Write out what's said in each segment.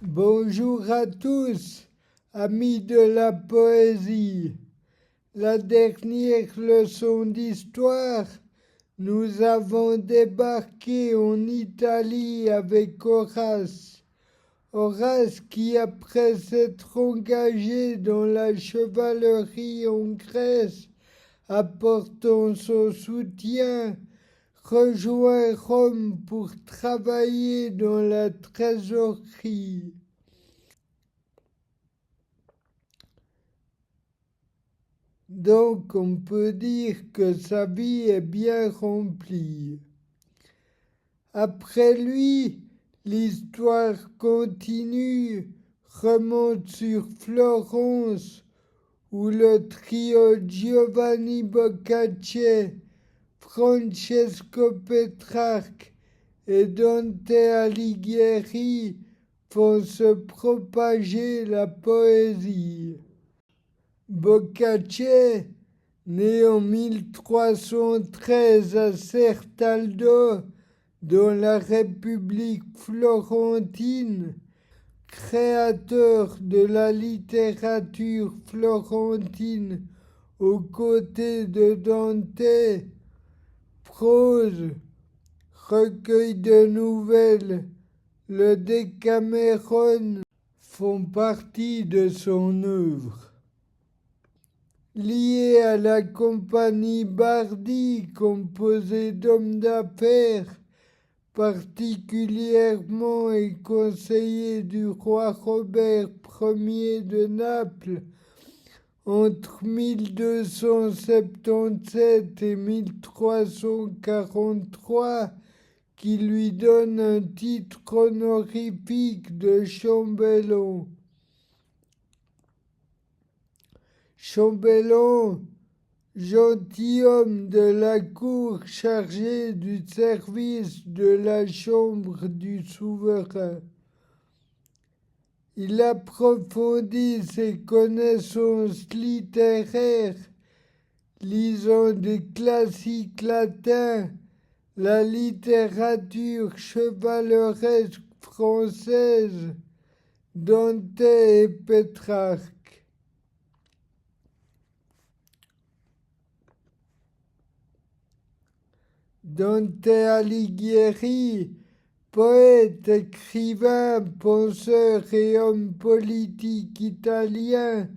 Bonjour à tous, amis de la poésie. La dernière leçon d'histoire, nous avons débarqué en Italie avec Horace. Horace qui, après s'être engagé dans la chevalerie en Grèce, apportant son soutien, rejoint Rome pour travailler dans la trésorerie. Donc on peut dire que sa vie est bien remplie. Après lui, l'histoire continue, remonte sur Florence, où le trio Giovanni Boccaccio, Francesco Petrarch et Dante Alighieri font se propager la poésie. Boccaccio, né en 1313 à Certaldo, dans la République florentine, créateur de la littérature florentine aux côtés de Dante, prose, recueil de nouvelles, le Décaméron font partie de son œuvre. Lié à la compagnie Bardi, composée d'hommes d'affaires, particulièrement et conseiller du roi Robert Ier de Naples, entre 1277 et 1343, qui lui donne un titre honorifique de chambellan. Chambellan, gentilhomme de la cour chargé du service de la chambre du souverain. Il approfondit ses connaissances littéraires, lisant des classiques latins, la littérature chevaleresque française, Dante et Pétrarque. Dante Alighieri, poète, écrivain, penseur et homme politique italien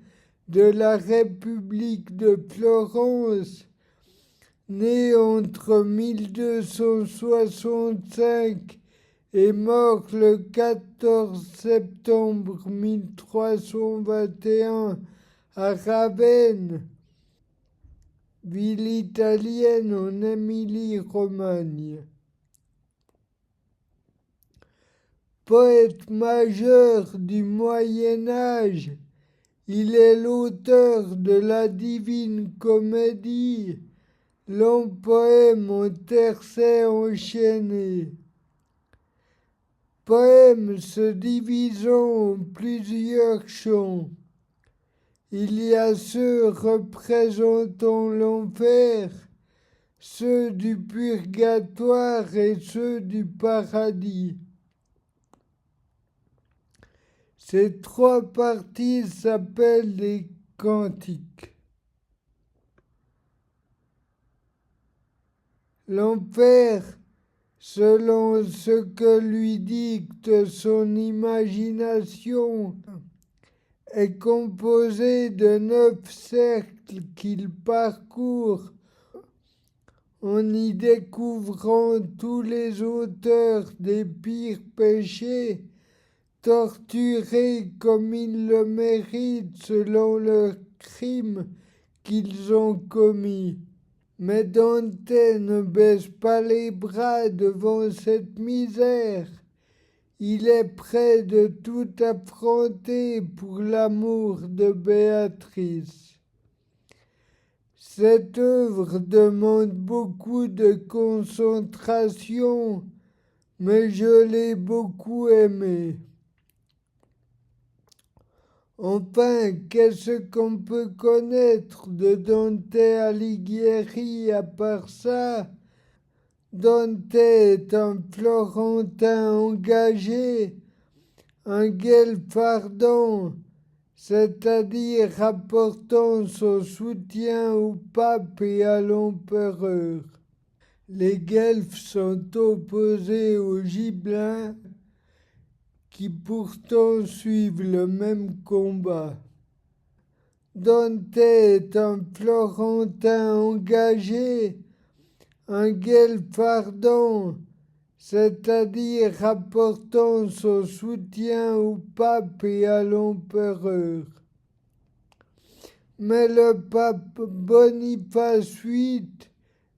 de la République de Florence, né entre 1265 et mort le 14 septembre 1321 à Ravenne, ville italienne en Émilie-Romagne. Poète majeur du Moyen Âge, il est l'auteur de la Divine Comédie, long poème en tercets enchaînés. Poème se divisant en plusieurs chants. Il y a ceux représentant l'enfer, ceux du purgatoire et ceux du paradis. Ces trois parties s'appellent les cantiques. L'enfer, selon ce que lui dicte son imagination, est composé de 9 cercles qu'il parcourt en y découvrant tous les auteurs des pires péchés, torturés comme ils le méritent selon leurs crimes qu'ils ont commis. Mais Dante ne baisse pas les bras devant cette misère. Il est prêt de tout affronter pour l'amour de Béatrice. Cette œuvre demande beaucoup de concentration, mais je l'ai beaucoup aimée. Enfin, qu'est-ce qu'on peut connaître de Dante Alighieri à part ça? Dante est un Florentin engagé, un guelfe ardent, c'est-à-dire apportant son soutien au pape et à l'empereur. Les guelfes sont opposés aux gibelins qui pourtant suivent le même combat. Dante est un Florentin engagé, un guelfe ardent, c'est-à-dire apportant son soutien au pape et à l'empereur. Mais le pape Boniface VIII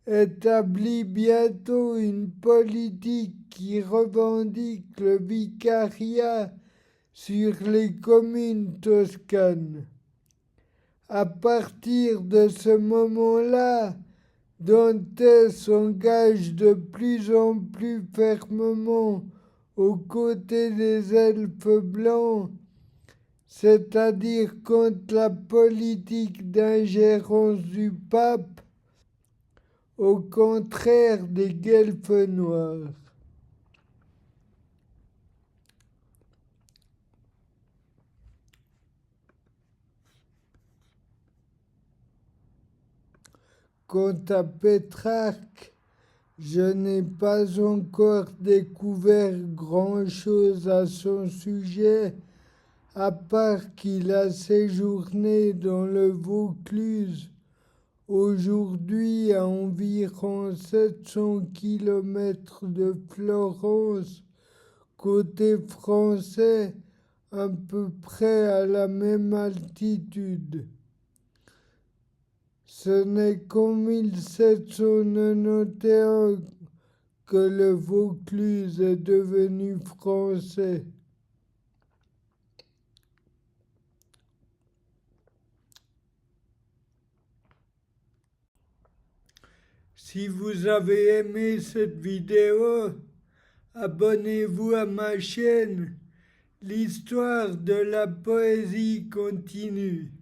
établit bientôt une politique qui revendique le vicariat sur les communes toscanes. À partir de ce moment-là, Dante s'engage de plus en plus fermement aux côtés des elfes blancs, c'est-à-dire contre la politique d'ingérence du pape, au contraire des guelfes noirs. Quant à Pétrarque, je n'ai pas encore découvert grand-chose à son sujet, à part qu'il a séjourné dans le Vaucluse, aujourd'hui à environ 700 kilomètres de Florence, côté français, à peu près à la même altitude. Ce n'est qu'en 1791 que le Vaucluse est devenu français. Si vous avez aimé cette vidéo, abonnez-vous à ma chaîne. L'histoire de la poésie continue.